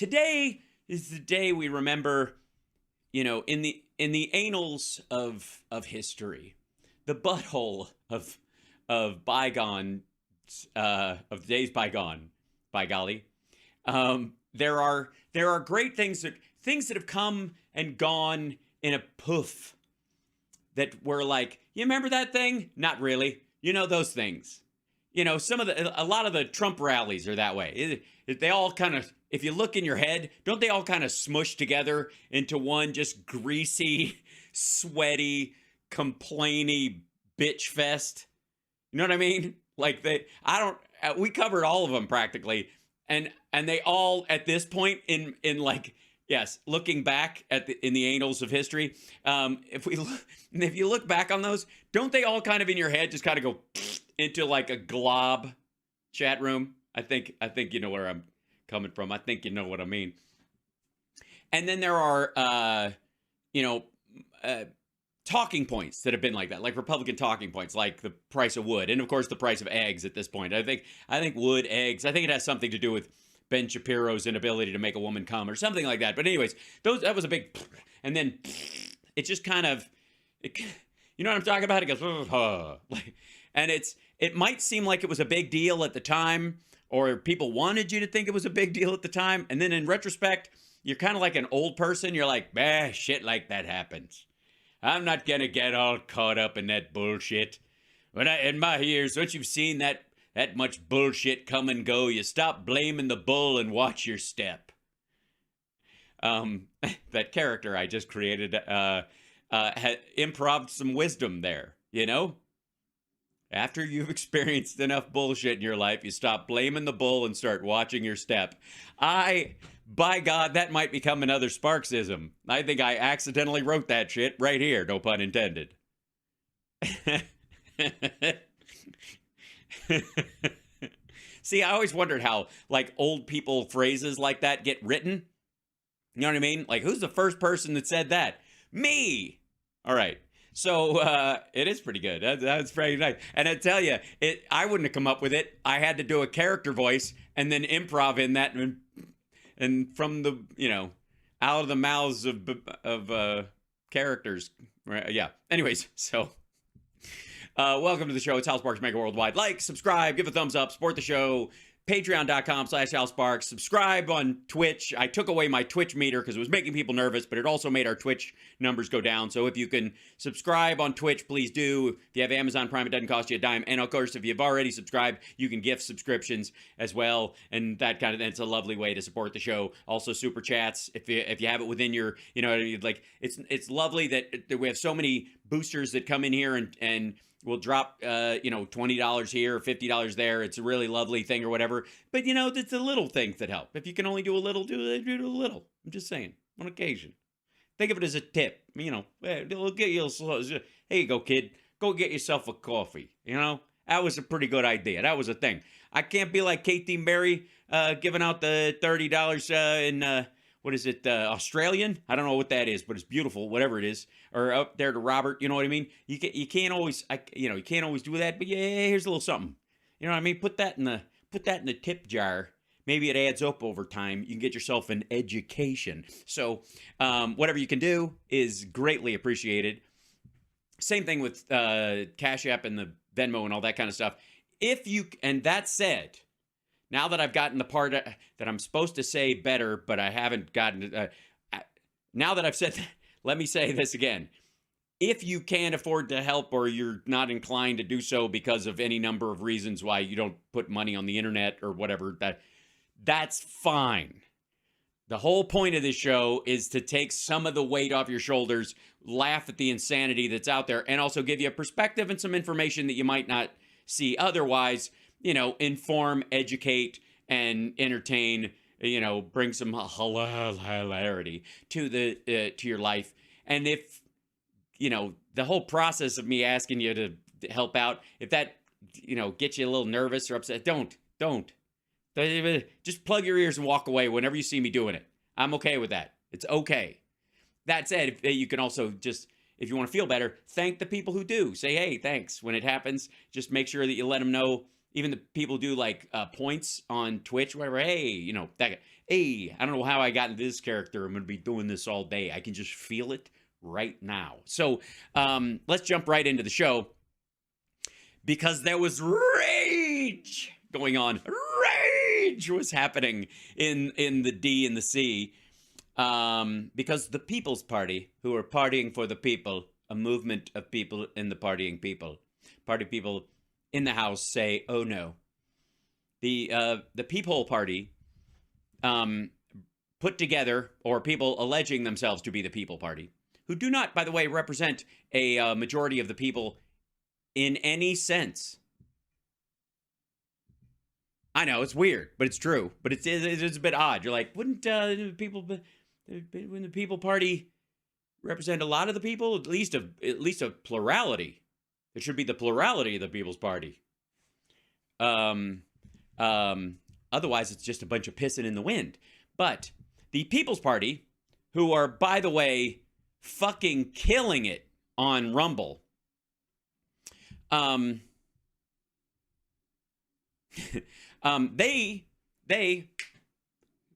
today is the day we remember, in the annals of history, the butthole of bygone, of days bygone, by golly. There are great things that have come and gone in a poof, that were like, you remember that thing? Not really. Those things. A lot of the Trump rallies are that way. They all kind of, if you look in your head, don't they all kind of smush together into one just greasy, sweaty, complainy bitch fest? You know what I mean? Like we covered all of them practically. And they all, at this point in like, yes, looking back in the annals of history, if you look back on those, don't they all kind of in your head just kind of go into like a glob chat room? I think you know where I'm coming from. I think you know what I mean. And then there are talking points that have been like that, like Republican talking points, like the price of wood, and of course the price of eggs at this point. I think wood, eggs. I think it has something to do with Ben Shapiro's inability to make a woman come or something like that. But anyways, that was a big, and then it just kind of, you know what I'm talking about? It goes, and it might seem like it was a big deal at the time, or people wanted you to think it was a big deal at the time. And then in retrospect, you're kind of like an old person. You're like, shit like that happens. I'm not going to get all caught up in that bullshit. In my years, once you've seen that much bullshit come and go, you stop blaming the bull and watch your step. That character I just created had improved some wisdom there, After you've experienced enough bullshit in your life, you stop blaming the bull and start watching your step. By God, that might become another Sparksism. I think I accidentally wrote that shit right here, no pun intended. See, I always wondered how, like, old people phrases like that get written. You know what I mean? Like, who's the first person that said that? Me! All right. So, it is pretty good. That's pretty nice. And I tell you, I wouldn't have come up with it. I had to do a character voice and then improv in that, and from the, out of the mouths of characters. Right? Yeah. Anyways, so welcome to the show. It's Hal Sparks Mega Worldwide. Like, subscribe, give a thumbs up, support the show. Patreon.com/Hal Sparks. Subscribe on Twitch. I took away my Twitch meter because it was making people nervous, but it also made our Twitch numbers go down. So if you can subscribe on Twitch, please do. If you have Amazon Prime, it doesn't cost you a dime. And of course, if you've already subscribed, you can gift subscriptions as well. And it's a lovely way to support the show. Also, super chats. If you have it within your, like, it's lovely that we have so many boosters that come in here and we'll drop, $20 here or $50 there. It's a really lovely thing or whatever. But, it's the little things that help. If you can only do a little, do a little. I'm just saying, on occasion. Think of it as a tip. It'll get you here you go, kid. Go get yourself a coffee. That was a pretty good idea. That was a thing. I can't be like Katie Mary giving out the $30 in... what is it, Australian? I don't know what that is, but it's beautiful, whatever it is. Or up there to Robert, you know what I mean? You can't always, you can't always do that, but yeah, here's a little something. You know what I mean? Put that in the tip jar. Maybe it adds up over time. You can get yourself an education. So whatever you can do is greatly appreciated. Same thing with Cash App and the Venmo and all that kind of stuff. And that said, now that I've gotten the part that I'm supposed to say better, but I haven't gotten now that I've said that, let me say this again. If you can't afford to help or you're not inclined to do so because of any number of reasons why you don't put money on the internet or whatever, that's fine. The whole point of this show is to take some of the weight off your shoulders, laugh at the insanity that's out there, and also give you a perspective and some information that you might not see otherwise. Inform, educate, and entertain, bring some hilarity to your life. And if, the whole process of me asking you to help out, if that, gets you a little nervous or upset, don't. Just plug your ears and walk away whenever you see me doing it. I'm okay with that. It's okay. That said, you can also just, if you want to feel better, thank the people who do. Say, hey, thanks. When it happens, just make sure that you let them know even the people do like points on Twitch, whatever. Hey, you know, that guy, hey, I don't know how I got into this character. I'm going to be doing this all day. I can just feel it right now. So let's jump right into the show, because there was rage going on. Rage was happening in the D and the C, because the People's Party, who are partying for the people, a movement of people in the partying people, party people in the House say, oh no. The Peephole Party put together, or people alleging themselves to be the People Party, who do not, by the way, represent a majority of the people in any sense. I know, it's weird, but it's true. But it's a bit odd. You're like, wouldn't the People Party represent a lot of the people? At least a plurality. It should be the plurality of the People's Party. Otherwise, it's just a bunch of pissing in the wind. But the People's Party, who are, by the way, fucking killing it on Rumble, they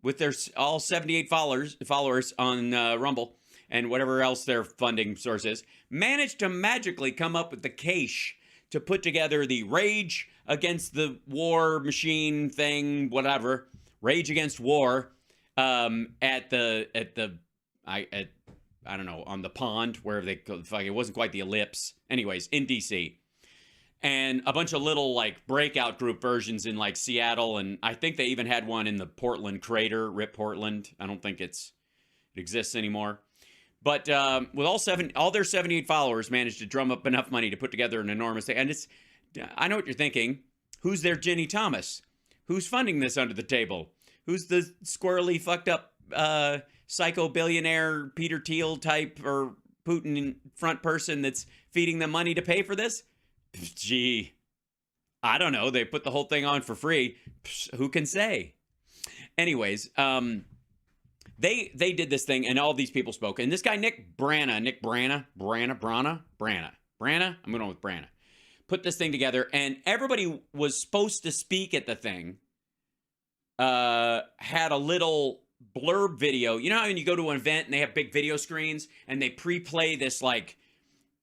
with their all 78 followers on Rumble and whatever else their funding source is, managed to magically come up with the cash to put together the Rage Against the War Machine thing, whatever, Rage Against War, at I don't know, on the pond, wherever they, it wasn't quite the Ellipse. Anyways, in DC. And a bunch of little, like, breakout group versions in, like, Seattle. And I think they even had one in the Portland crater, RIP Portland. I don't think it exists anymore. But with all their 78 followers managed to drum up enough money to put together an enormous thing. And it's, I know what you're thinking. Who's their Ginny Thomas? Who's funding this under the table? Who's the squirrely, fucked up, psycho billionaire Peter Thiel type or Putin front person that's feeding them money to pay for this? Gee, I don't know. They put the whole thing on for free. Who can say? Anyways, they did this thing, and all these people spoke. And this guy, Nick Brana, I'm going with Brana, put this thing together, and everybody was supposed to speak at the thing. Had a little blurb video. You know how when you go to an event and they have big video screens and they pre-play this, like,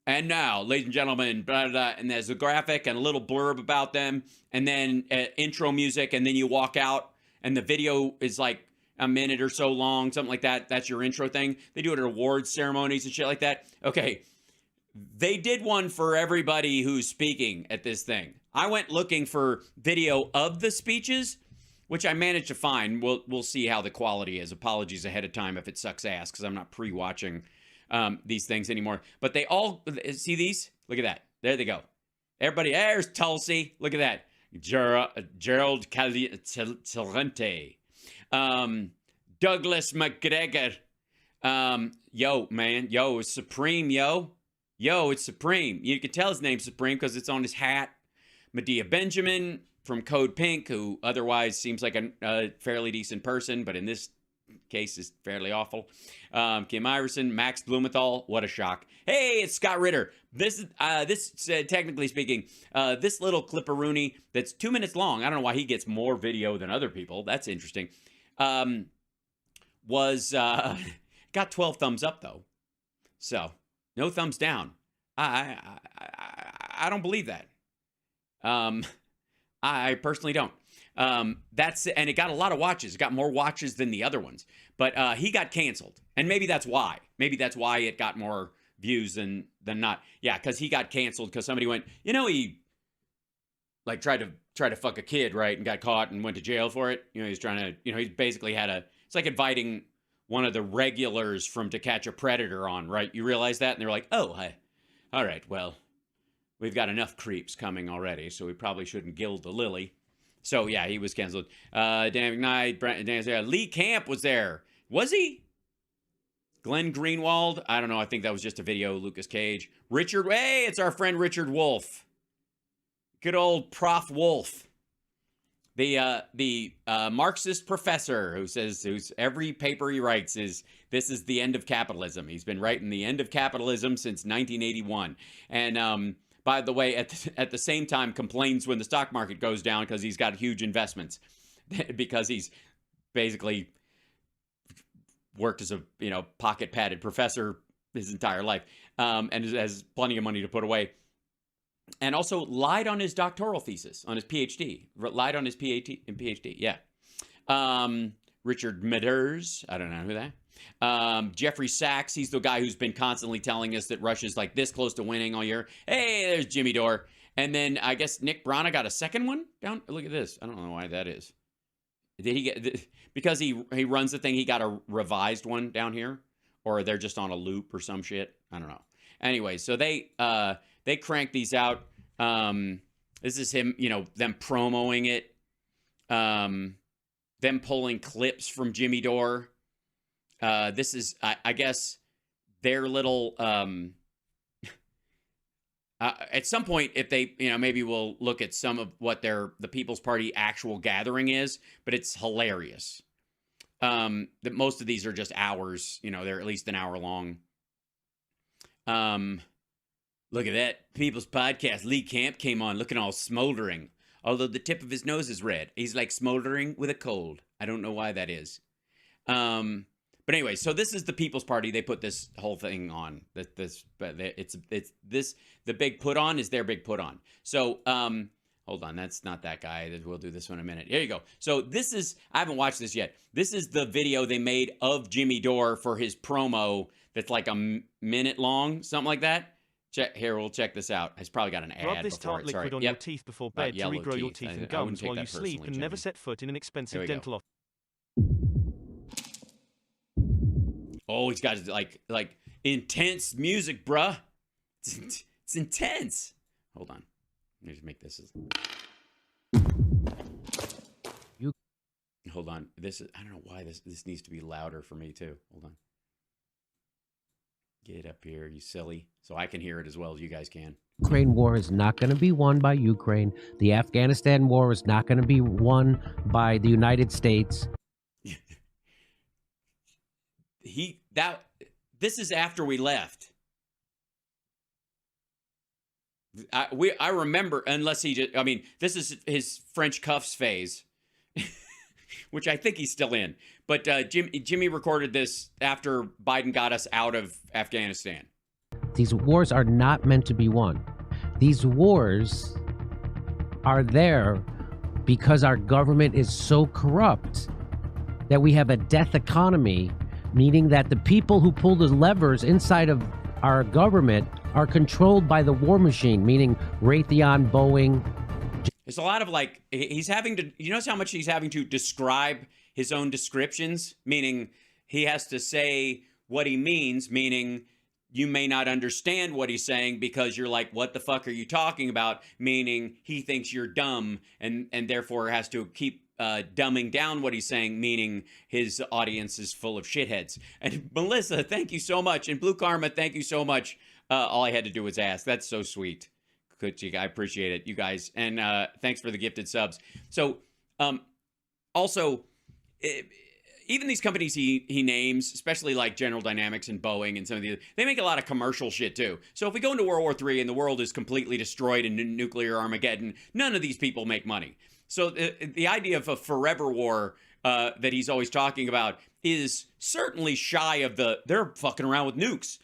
and now, ladies and gentlemen, blah, blah, blah, and there's a graphic and a little blurb about them, and then intro music, and then you walk out, and the video is like a minute or so long, something like that. That's your intro thing. They do it at awards ceremonies and shit like that. Okay, they did one for everybody who's speaking at this thing. I went looking for video of the speeches, which I managed to find. We'll see how the quality is. Apologies ahead of time if it sucks ass, because I'm not pre-watching these things anymore. But they all, see these? Look at that. There they go. Everybody, there's Tulsi. Look at that. Gerald Celente. Douglas McGregor. Yo, man. Yo, it's Supreme, yo. Yo, it's Supreme. You can tell his name's Supreme because it's on his hat. Medea Benjamin from Code Pink, who otherwise seems like a fairly decent person, but in this case is fairly awful. Kim Iverson, Max Blumenthal, what a shock. Hey, it's Scott Ritter. This technically speaking, this little clipperoonie that's 2 minutes long, I don't know why he gets more video than other people. That's interesting. Got 12 thumbs up, though. So, no thumbs down. I don't believe that. I personally don't. And it got a lot of watches. It got more watches than the other ones. But he got canceled. And maybe that's why. Maybe that's why it got more views than not. Yeah, because he got canceled because somebody went, he like tried to fuck a kid, right? And got caught and went to jail for it. He's trying to, he basically it's like inviting one of the regulars from To Catch a Predator on, right? You realize that? And they're like, oh, hi. All right, well, we've got enough creeps coming already, so we probably shouldn't gild the lily. So, yeah, he was canceled. Dan McKnight, Lee Camp was there. Was he? Glenn Greenwald? I don't know. I think that was just a video. Lucas Cage. Richard. Hey, it's our friend Richard Wolf. Good old Prof. Wolf. The Marxist professor whose every paper he writes is, this is the end of capitalism. He's been writing the end of capitalism since 1981. And by the way, at the same time complains when the stock market goes down because he's got huge investments because he's basically worked as a pocket padded professor his entire life, and has plenty of money to put away, and also lied on his doctoral thesis, on his PhD, lied on his PhD. Yeah. Richard Meders, I don't know who that. Jeffrey Sachs, he's the guy who's been constantly telling us that Russia's like this close to winning all year. Hey, there's Jimmy Dore. And then I guess Nick Brana got a second one down. Look at this. I don't know why that is. Did he get, because he runs the thing, he got a revised one down here? Or they're just on a loop or some shit? I don't know. Anyway, so they crank these out. This is him, them promoting it. Them pulling clips from Jimmy Dore. This is, I guess, their little... at some point, if they, maybe we'll look at some of what the People's Party actual gathering is, but it's hilarious. That most of these are just hours, they're at least an hour long. Look at that. People's Podcast. Lee Camp came on looking all smoldering. Although the tip of his nose is red. He's like smoldering with a cold. I don't know why that is. But anyway, so this is the People's Party. They put this whole thing on. The big put on is their big put on. So, hold on. That's not that guy. We'll do this one in a minute. Here you go. So this is, I haven't watched this yet. This is the video they made of Jimmy Dore for his promo that's like a minute long, something like that. Here, we'll check this out. It's probably got an ad. Rub this tart liquid on your teeth before bed to regrow your teeth and gums while you sleep, and never set foot in an expensive dental office. Oh, he's got like intense music, bruh. It's intense. Hold on. Let me just make this. Hold on. This is, I don't know why this needs to be louder for me too. Hold on. Get up here, you silly, so I can hear it as well as you guys can. Ukraine war is not going to be won by Ukraine. The Afghanistan war is not going to be won by the United States. This is after we left. I remember, unless he just, this is his French cuffs phase, which I think he's still in. But Jimmy recorded this after Biden got us out of Afghanistan. These wars are not meant to be won. These wars are there because our government is so corrupt that we have a death economy, meaning that the people who pull the levers inside of our government are controlled by the war machine, meaning Raytheon, Boeing. It's a lot of he's having to, you notice how much he's having to describe his own descriptions, meaning he has to say what he means, meaning you may not understand what he's saying because you're like, what the fuck are you talking about? Meaning he thinks you're dumb and therefore has to keep dumbing down what he's saying, meaning his audience is full of shitheads. And Melissa, thank you so much. And Blue Karma, thank you so much. All I had to do was ask. That's so sweet. I appreciate it, you guys. And thanks for the gifted subs. So also, even these companies he names, especially like General Dynamics and Boeing and some of the other, they make a lot of commercial shit too. So if we go into World War III and the world is completely destroyed in nuclear Armageddon, none of these people make money. So the idea of a forever war that he's always talking about is certainly shy of they're fucking around with nukes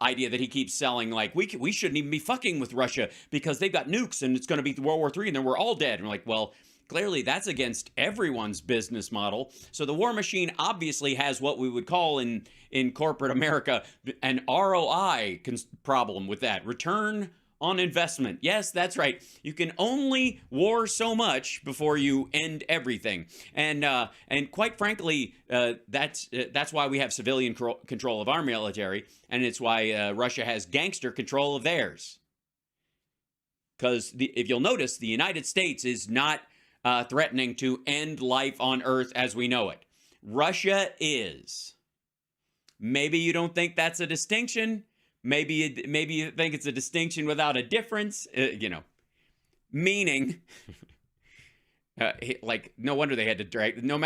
idea that he keeps selling. Like, we shouldn't even be fucking with Russia because they've got nukes and it's going to be World War III and then we're all dead. And we're like, well, clearly that's against everyone's business model. So the war machine obviously has what we would call in corporate America an ROI problem with that. Return on investment. Yes, that's right. You can only war so much before you end everything. And quite frankly, that's why we have civilian control of our military, and it's why Russia has gangster control of theirs. Because if you'll notice, the United States is not threatening to end life on Earth as we know it. Russia is. Maybe you don't think that's a distinction. Maybe you think it's a distinction without a difference, meaning, no wonder they had to drag, no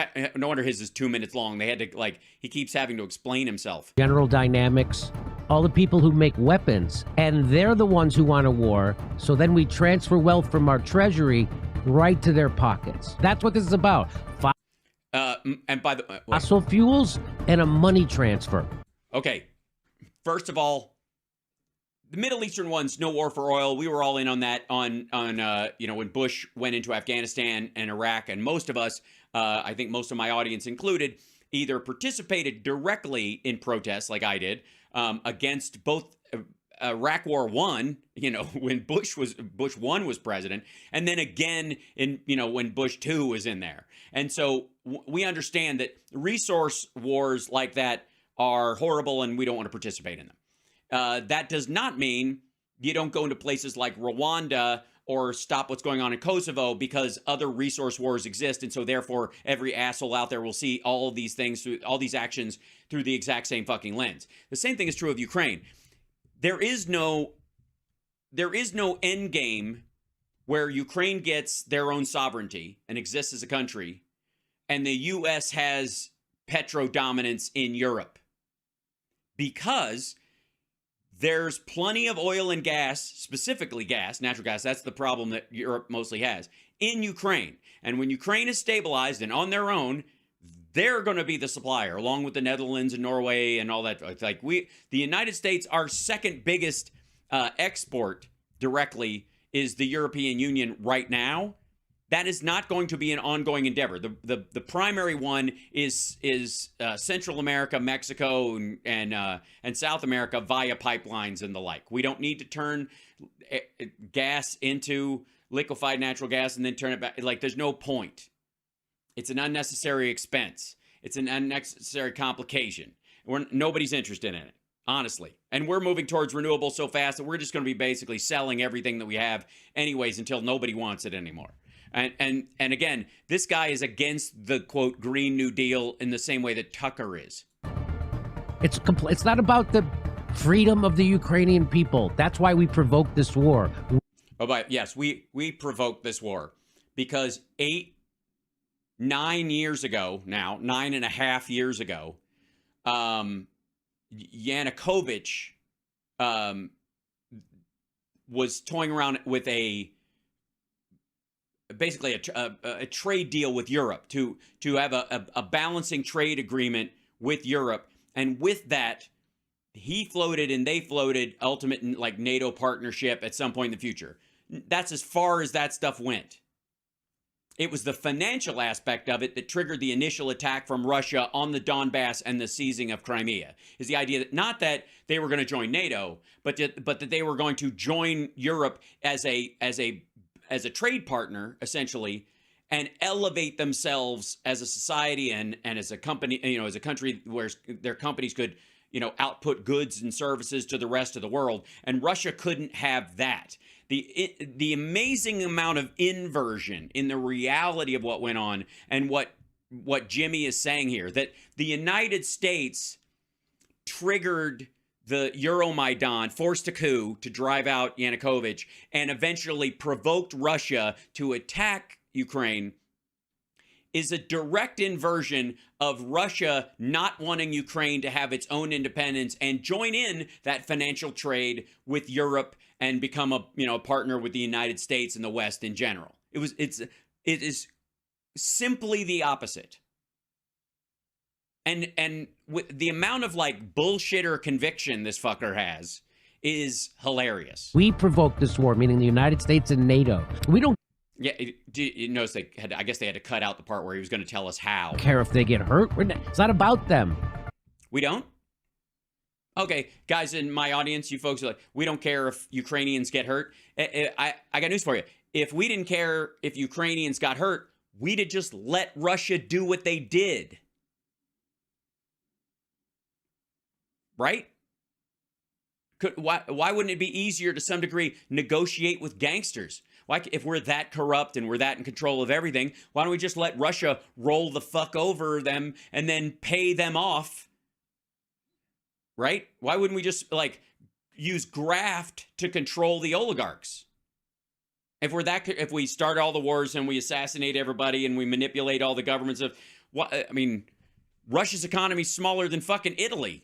wonder his is 2 minutes long. They had to, he keeps having to explain himself. General Dynamics all the people who make weapons, and they're the ones who want a war. So then we transfer wealth from our treasury right to their pockets. That's what this is about. And by the way, fossil fuels and a money transfer. Okay, first of all, the Middle Eastern ones, no war for oil. We were all in on that on when Bush went into Afghanistan and Iraq, and most of us, I think most of my audience included, either participated directly in protests like I did against both Iraq War I, when Bush 1 was president, and then again in when Bush 2 was in there. And so we understand that resource wars like that are horrible, and we don't want to participate in them. That does not mean you don't go into places like Rwanda or stop what's going on in Kosovo because other resource wars exist. And so therefore, every asshole out there will see all of these things, all these actions through the exact same fucking lens. The same thing is true of Ukraine. There is no end game where Ukraine gets their own sovereignty and exists as a country, and the U.S. has petro-dominance in Europe. Because there's plenty of oil and gas, specifically gas, natural gas, that's the problem that Europe mostly has, in Ukraine. And when Ukraine is stabilized and on their own, they're going to be the supplier, along with the Netherlands and Norway and all that. It's like the United States, our second biggest export directly is the European Union right now. That is not going to be an ongoing endeavor. The primary one is Central America, Mexico, and South America via pipelines and the like. We don't need to turn gas into liquefied natural gas and then turn it back. Like, there's no point. It's an unnecessary expense. It's an unnecessary complication. Nobody's interested in it, honestly. And we're moving towards renewables so fast that we're just going to be basically selling everything that we have anyways until nobody wants it anymore. And again, this guy is against the, quote, Green New Deal in the same way that Tucker is. It's not about the freedom of the Ukrainian people. That's why we provoked this war. Oh, but yes, we provoked this war because 9 years ago now, 9.5 years ago, Yanukovych was toying around with basically a trade deal with Europe to have a balancing trade agreement with Europe. And with that, he floated and they floated ultimate like NATO partnership at some point in the future. That's as far as that stuff went. It was the financial aspect of it that triggered the initial attack from Russia on the Donbass and the seizing of Crimea. Is the idea that not that they were going to join NATO, but that they were going to join Europe as a trade partner, essentially, and elevate themselves as a society and as a company, as a country where their companies could, output goods and services to the rest of the world. And Russia couldn't have that. The amazing amount of inversion in the reality of what went on and what Jimmy is saying here, that the United States triggered the Euromaidan, forced a coup to drive out Yanukovych, and eventually provoked Russia to attack Ukraine, is a direct inversion of Russia not wanting Ukraine to have its own independence and join in that financial trade with Europe and become a partner with the United States and the West in general. It is simply the opposite. And with the amount of like bullshitter conviction this fucker has is hilarious. We provoked this war, meaning the United States and NATO. We don't. Yeah, you notice I guess they had to cut out the part where he was going to tell us how. Care if they get hurt. It's not about them. We don't? Okay, guys in my audience, you folks are like, we don't care if Ukrainians get hurt. I got news for you. If we didn't care if Ukrainians got hurt, we'd have just let Russia do what they did. Right? Why wouldn't it be easier to some degree negotiate with gangsters? Why, if we're that corrupt and we're that in control of everything, why don't we just let Russia roll the fuck over them and then pay them off? Right? Why wouldn't we just use graft to control the oligarchs? If we start all the wars and we assassinate everybody and we manipulate all the governments Russia's economy is smaller than fucking Italy.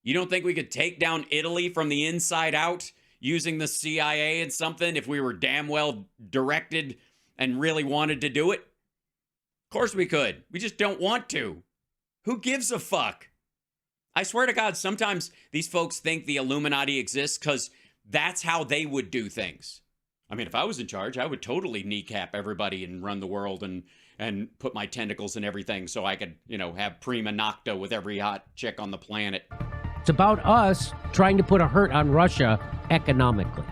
You don't think we could take down Italy from the inside out using the CIA and something if we were damn well directed and really wanted to do it? Of course we could. We just don't want to. Who gives a fuck? I swear to God, sometimes these folks think the Illuminati exists because that's how they would do things. I mean, if I was in charge, I would totally kneecap everybody and run the world and put my tentacles in everything so I could, have prima nocta with every hot chick on the planet. It's about us trying to put a hurt on Russia economically.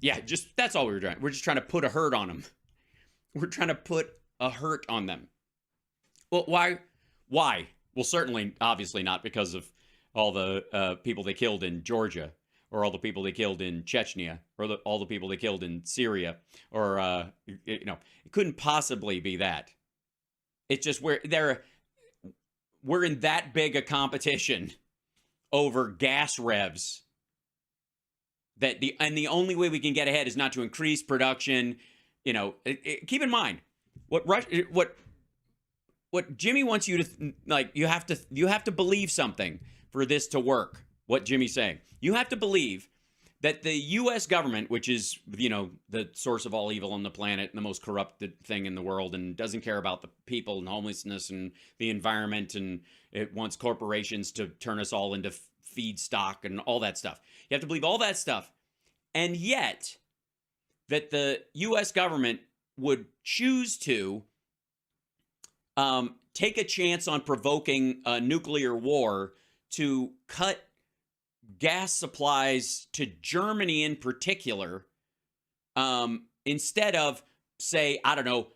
Yeah, that's all we were doing. We're just trying to put a hurt on them. We're trying to put a hurt on them. Well, why? Well, certainly, obviously not because of all the people they killed in Georgia, or all the people they killed in Chechnya, or all the people they killed in Syria, or, it couldn't possibly be that. It's just we're in that big a competition over gas revs that the only way we can get ahead is not to increase production. Keep in mind what Jimmy wants you to you have to believe something for this to work. What Jimmy's saying, you have to believe that the U.S. government, which is the source of all evil on the planet and the most corrupted thing in the world, and doesn't care about the people and homelessness and the environment, and it wants corporations to turn us all into feedstock and all that stuff. You have to believe all that stuff, and yet that the U.S. government would choose to take a chance on provoking a nuclear war to cut gas supplies to Germany in particular, instead of, say, I don't know,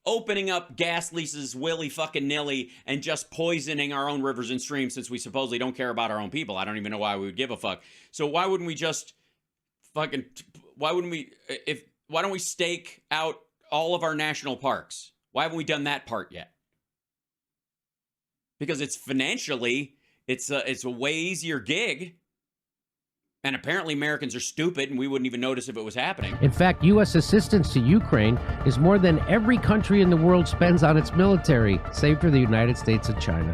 opening up gas leases willy fucking nilly and just poisoning our own rivers and streams, since we supposedly don't care about our own people. I don't even know why we would give a fuck. So why don't we stake out all of our national parks? Why haven't we done that part yet? Because it's financially, it's a way easier gig. And apparently Americans are stupid and we wouldn't even notice if it was happening. In fact, U.S. assistance to Ukraine is more than every country in the world spends on its military, save for the United States and China.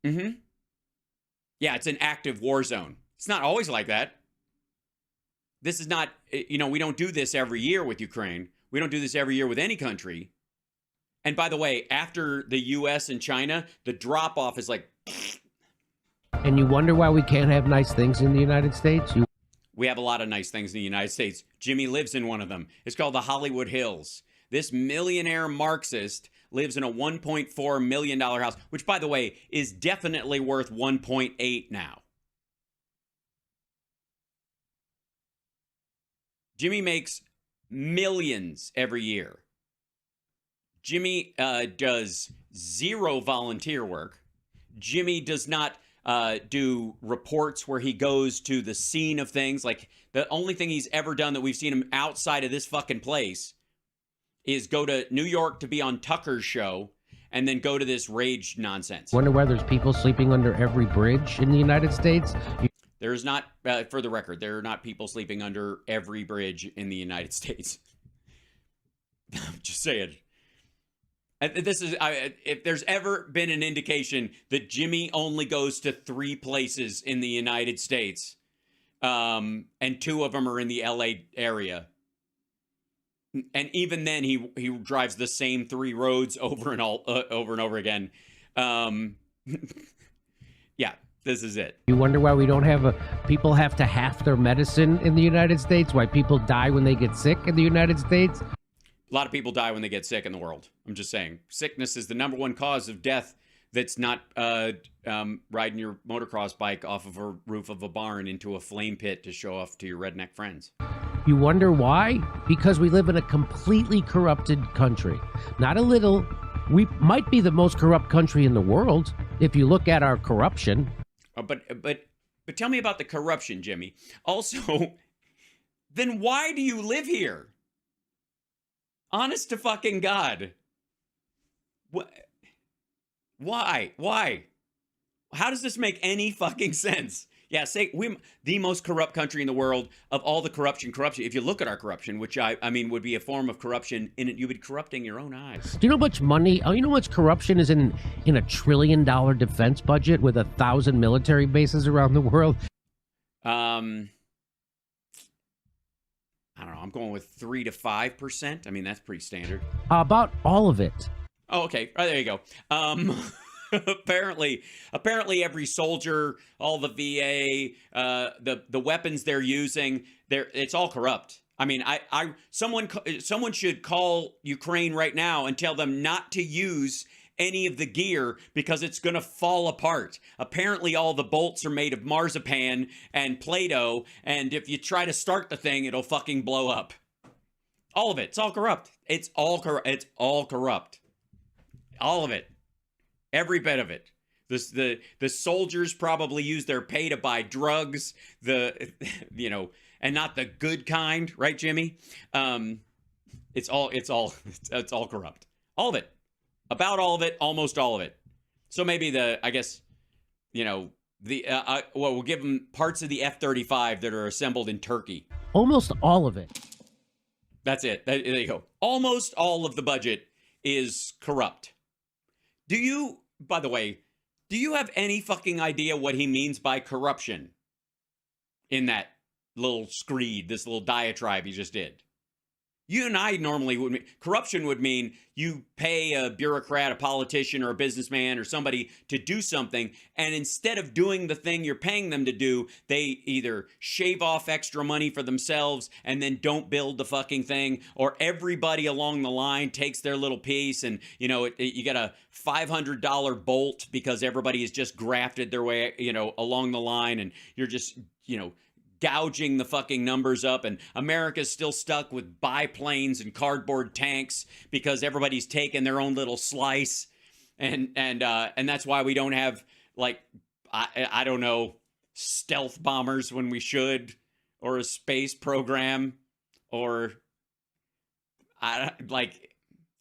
Mm-hmm. Yeah, it's an active war zone. It's not always like that. This is not, we don't do this every year with Ukraine. We don't do this every year with any country. And by the way, after the U.S. and China, the drop-off is like... And you wonder why we can't have nice things in the United States? We have a lot of nice things in the United States. Jimmy lives in one of them. It's called the Hollywood Hills. This millionaire Marxist lives in a $1.4 million house, which, by the way, is definitely worth 1.8 now. Jimmy makes millions every year. Jimmy does zero volunteer work. Jimmy does not do reports where he goes to the scene of things. Like, the only thing he's ever done that we've seen him outside of this fucking place is go to New York to be on Tucker's show and then go to this rage nonsense. Wonder why there's people sleeping under every bridge in the United States? There's not, for the record, there are not people sleeping under every bridge in the United States. I'm just saying. This is, if there's ever been an indication that Jimmy only goes to 3 places in the United States, and 2 of them are in the LA area, and even then he drives the same 3 roads over and over again. Yeah, this is it. You wonder why we don't have people have to half their medicine in the United States? Why people die when they get sick in the United States? A lot of people die when they get sick in the world. I'm just saying. Sickness is the #1 cause of death that's not riding your motocross bike off of a roof of a barn into a flame pit to show off to your redneck friends. You wonder why? Because we live in a completely corrupted country. Not a little. We might be the most corrupt country in the world if you look at our corruption. But tell me about the corruption, Jimmy. Also, then why do you live here? Honest to fucking God. Why? How does this make any fucking sense? Yeah, say we the most corrupt country in the world of all the corruption. If you look at our corruption, which I mean would be a form of corruption, in it, you'd be corrupting your own eyes. Do you know how much money? Oh, you know how much corruption is in a $1 trillion defense budget with 1,000 military bases around the world? I don't know. I'm going with 3 to 5%. I mean, that's pretty standard. About all of it. Oh, okay. Right, there you go. Apparently every soldier, all the VA, the weapons they're using, it's all corrupt. I mean, someone should call Ukraine right now and tell them not to use any of the gear because it's going to fall apart. Apparently all the bolts are made of marzipan and Play-Doh, and if you try to start the thing, it'll fucking blow up. All of it. It's all corrupt. It's all corrupt. All of it. Every bit of it. The soldiers probably use their pay to buy drugs, and not the good kind, right, Jimmy? It's all corrupt. All of it. About all of it, almost all of it. So maybe we'll give them parts of the F-35 that are assembled in Turkey. Almost all of it. That's it. There you go. Almost all of the budget is corrupt. By the way, do you have any fucking idea what he means by corruption in that little screed, this little diatribe he just did? You and I normally corruption would mean you pay a bureaucrat, a politician, or a businessman or somebody to do something, and instead of doing the thing you're paying them to do, they either shave off extra money for themselves and then don't build the fucking thing, or everybody along the line takes their little piece, and you get a $500 bolt because everybody has just grafted their way along the line, and you're just gouging the fucking numbers up, and America's still stuck with biplanes and cardboard tanks because everybody's taken their own little slice, and that's why we don't have I don't know, stealth bombers when we should, or a space program, or I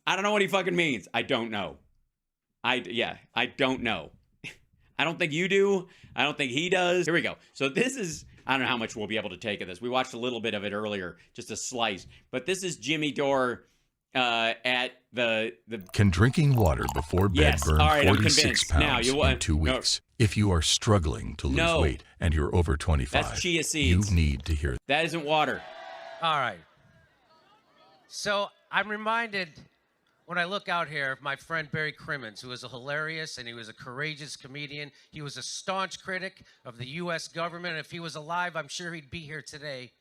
don't know what he fucking means. I don't know. I don't know. I don't think you do. I don't think he does. Here we go. So this is, I don't know how much we'll be able to take of this. We watched a little bit of it earlier, just a slice. But this is Jimmy Dore at the... Can drinking water before bed burn 46 pounds in 2 weeks? No. If you are struggling to lose weight and you're over 25, that's chia seeds. You need to hear... That isn't water. All right. So I'm reminded... when I look out here, my friend Barry Crimmins, who was a hilarious and he was a courageous comedian. He was a staunch critic of the U.S. government. If he was alive, I'm sure he'd be here today.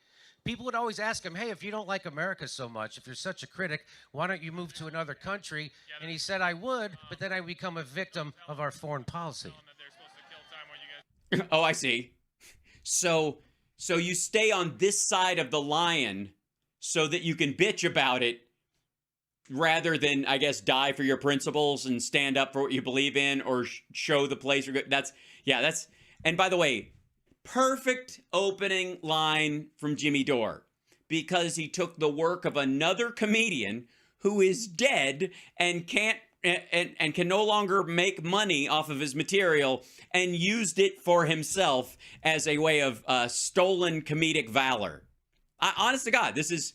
People would always ask him, hey, if you don't like America so much, if you're such a critic, why don't you move to another country? And he said, I would, but then I become a victim of our foreign policy. Oh, I see. So you stay on this side of the lion so that you can bitch about it, rather than, I guess, die for your principles and stand up for what you believe in, or show the place you're good. And by the way, perfect opening line from Jimmy Dore, because he took the work of another comedian who is dead and can't and can no longer make money off of his material, and used it for himself as a way of stolen comedic valor. Honest to God, this is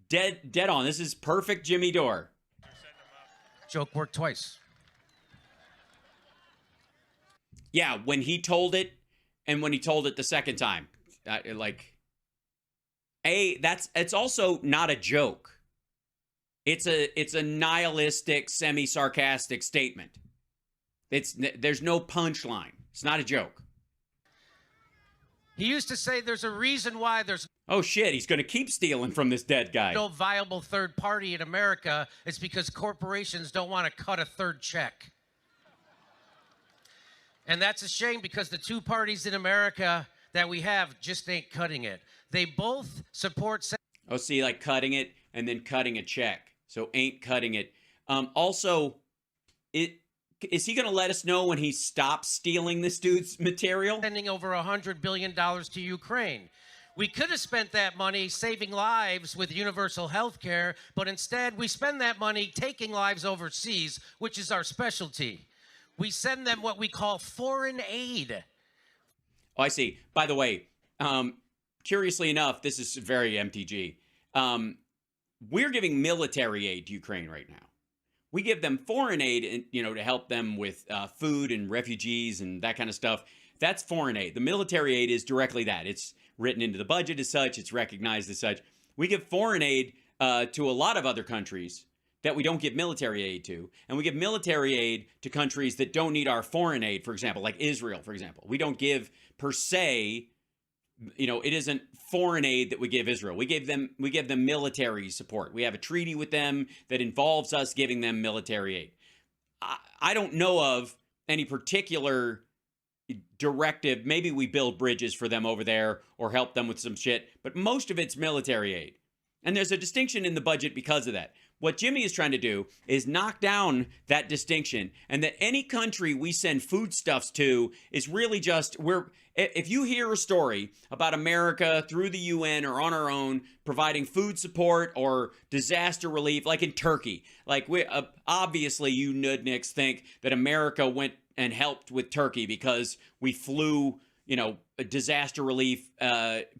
dead on. This is perfect Jimmy Dore. Joke worked twice. Yeah, when he told it and when he told it the second time. It's also not a joke. It's a nihilistic, semi-sarcastic statement. There's no punchline. It's not a joke. He used to say there's a reason why there's... Oh, shit, he's going to keep stealing from this dead guy. ...no viable third party in America. It's because corporations don't want to cut a third check. And that's a shame, because the two parties in America that we have just ain't cutting it. They both support... Oh, see, like cutting it and then cutting a check. So ain't cutting it. Also, is he going to let us know when he stops stealing this dude's material? Sending over $100 billion to Ukraine. We could have spent that money saving lives with universal health care, but instead we spend that money taking lives overseas, which is our specialty. We send them what we call foreign aid. Oh, I see. By the way, curiously enough, this is very MTG. We're giving military aid to Ukraine right now. We give them foreign aid, to help them with food and refugees and that kind of stuff. That's foreign aid. The military aid is directly that. It's written into the budget as such. It's recognized as such. We give foreign aid to a lot of other countries that we don't give military aid to. And we give military aid to countries that don't need our foreign aid, for example, like Israel, for example. We don't give, per se, it isn't foreign aid that we give Israel. We give them military support. We have a treaty with them that involves us giving them military aid. I don't know of any particular directive. Maybe we build bridges for them over there or help them with some shit, but most of it's military aid. And there's a distinction in the budget because of that. What Jimmy is trying to do is knock down that distinction, and that any country we send foodstuffs to is really just, if you hear a story about America through the UN or on our own providing food support or disaster relief, like in Turkey, like obviously you nudniks think that America went and helped with Turkey because we flew, disaster relief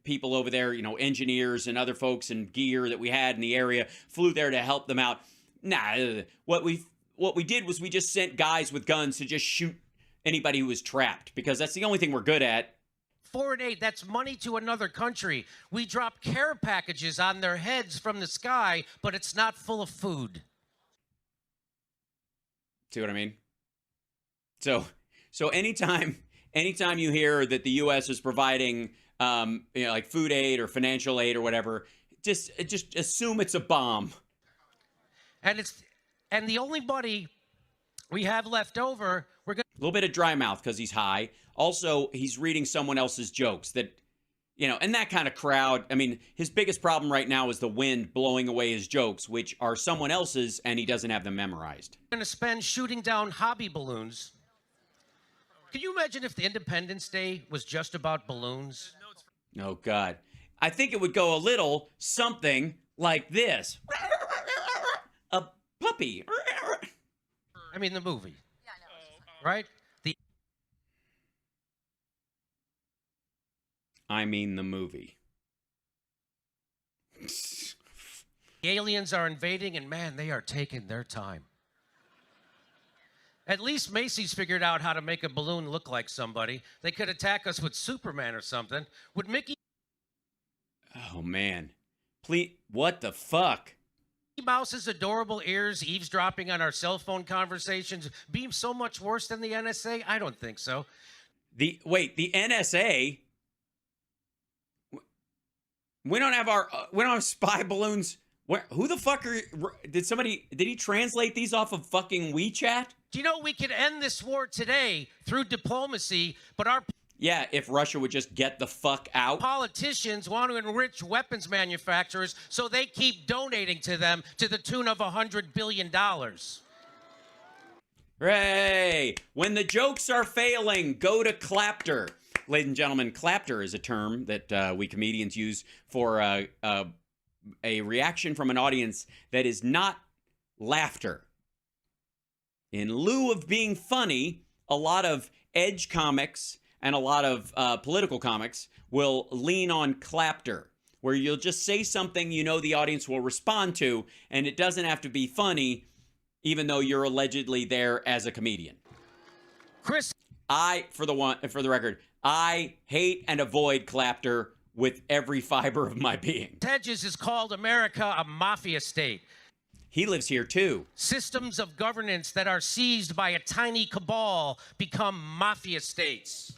people over there, engineers and other folks and gear that we had in the area, flew there to help them out. Nah, what we did was we just sent guys with guns to just shoot anybody who was trapped, because that's the only thing we're good at. Foreign aid, that's money to another country. We drop care packages on their heads from the sky, but it's not full of food. See what I mean? So anytime you hear that the U.S. is providing, like food aid or financial aid or whatever, just assume it's a bomb. And the only money we have left over, we're going a little bit of dry mouth because he's high. Also, he's reading someone else's jokes that, and that kind of crowd. I mean, his biggest problem right now is the wind blowing away his jokes, which are someone else's, and he doesn't have them memorized. Going to spend shooting down hobby balloons. Can you imagine if the Independence Day was just about balloons? Oh, God. I think it would go a little something like this. A puppy. I mean, the movie. Yeah, I know. Right? The movie. The aliens are invading, and man, they are taking their time. At least Macy's figured out how to make a balloon look like somebody. They could attack us with Superman or something. Would Mickey... Oh, man. Please, what the fuck? Mickey Mouse's adorable ears eavesdropping on our cell phone conversations be so much worse than the NSA? I don't think so. The NSA? We don't have spy balloons. Who the fuck did he translate these off of fucking WeChat? Do you know we could end this war today through diplomacy, but our... Yeah, if Russia would just get the fuck out. Politicians want to enrich weapons manufacturers so they keep donating to them to the tune of $100 billion. Hooray! When the jokes are failing, go to clapter. Ladies and gentlemen, clapter is a term that we comedians use for a reaction from an audience that is not laughter. In lieu of being funny, a lot of edge comics and a lot of political comics will lean on clapter, where you'll just say something the audience will respond to, and it doesn't have to be funny, even though you're allegedly there as a comedian. Chris, for the record, I hate and avoid clapter with every fiber of my being. Hedges has called America a mafia state. He lives here too. Systems of governance that are seized by a tiny cabal become mafia states.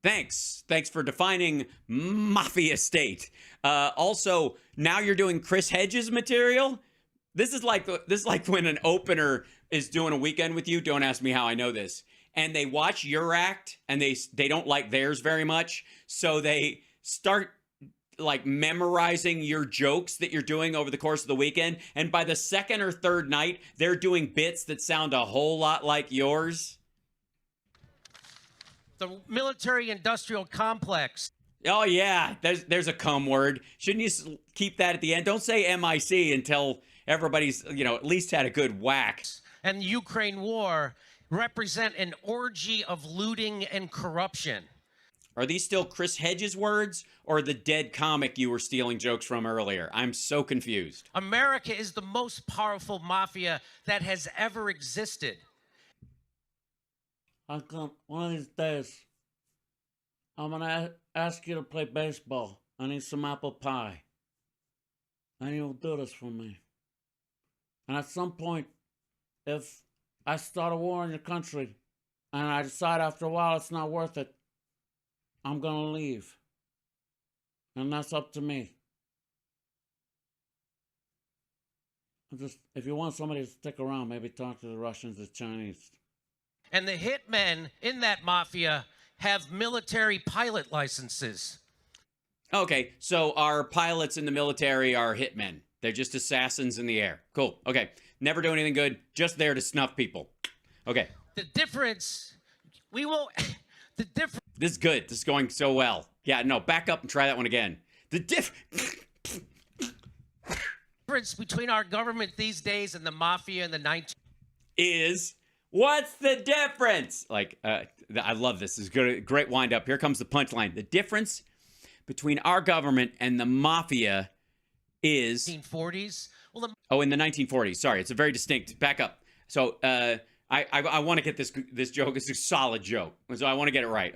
Thanks for defining mafia state. Also, now you're doing Chris Hedges material. This is like when an opener is doing a weekend with you. Don't ask me how I know this. And they watch your act, and they don't like theirs very much, so they start like memorizing your jokes that you're doing over the course of the weekend. And by the second or third night, they're doing bits that sound a whole lot like yours. The military-industrial complex. Oh, yeah. There's a cum word. Shouldn't you keep that at the end? Don't say MIC until everybody's, at least had a good whack. And the Ukraine war represent an orgy of looting and corruption. Are these still Chris Hedges words or the dead comic you were stealing jokes from earlier? I'm so confused. America is the most powerful mafia that has ever existed. Uncle, one of these days, I'm going to ask you to play baseball. I need some apple pie. And you'll do this for me. And at some point, if I start a war in your country and I decide after a while it's not worth it, I'm going to leave. And that's up to me. If you want somebody to stick around, maybe talk to the Russians, the Chinese. And the hitmen in that mafia have military pilot licenses. Okay, so our pilots in the military are hitmen. They're just assassins in the air. Cool. Okay. Never do anything good. Just there to snuff people. Okay. The difference, the difference. This is good. This is going so well. Yeah, no, back up and try that one again. The difference between our government these days and the mafia in the is, what's the difference? Like, I love this. This is good. Great wind up. Here comes the punchline. The difference between our government and the mafia is 1940s. In the 1940s. Sorry, it's a very distinct. Back up. So I want to get this joke. It's a solid joke, so I want to get it right.